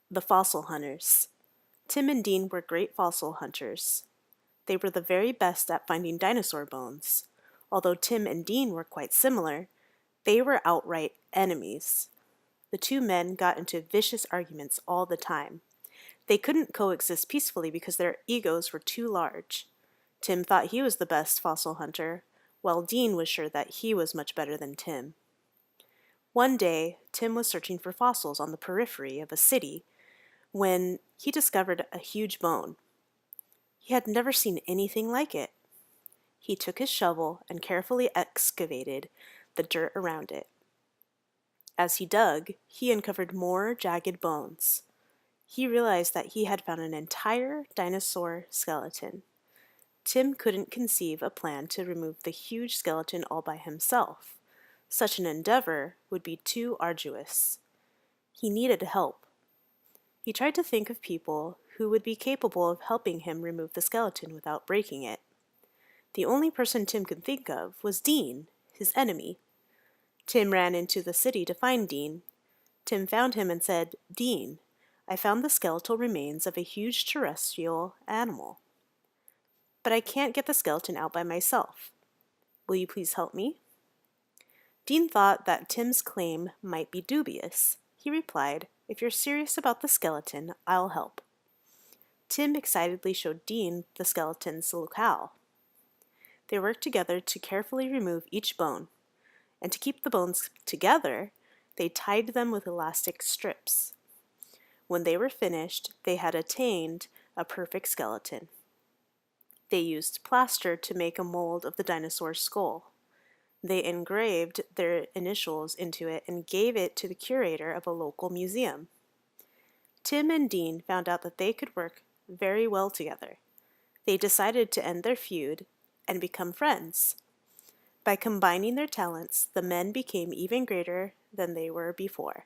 The Fossil Hunters. Tim and Dean were great fossil hunters. They were the very best at finding dinosaur bones. Although Tim and Dean were quite similar, they were outright enemies. The two men got into vicious arguments all the time. They couldn't coexist peacefully because their egos were too large. Tim thought he was the best fossil hunter, while Dean was sure that he was much better than Tim. One day, Tim was searching for fossils on the periphery of a city when he discovered a huge bone. He had never seen anything like it. He took his shovel and carefully excavated the dirt around it. As he dug, he uncovered more jagged bones. He realized that he had found an entire dinosaur skeleton. Tim couldn't conceive a plan to remove the huge skeleton all by himself. Such an endeavor would be too arduous. He needed help. He tried to think of people who would be capable of helping him remove the skeleton without breaking it. The only person Tim could think of was Dean, his enemy. Tim ran into the city to find Dean. Tim found him and said, "Dean, I found the skeletal remains of a huge terrestrial animal. But I can't get the skeleton out by myself. Will you please help me?" Dean thought that Tim's claim might be dubious. He replied, "If you're serious about the skeleton, I'll help." Tim excitedly showed Dean the skeleton's locale. They worked together to carefully remove each bone, and to keep the bones together, they tied them with elastic strips. When they were finished, they had attained a perfect skeleton. They used plaster to make a mold of the dinosaur's skull. They engraved their initials into it and gave it to the curator of a local museum. Tim and Dean found out that they could work very well together. They decided to end their feud and become friends. By combining their talents, the men became even greater than they were before.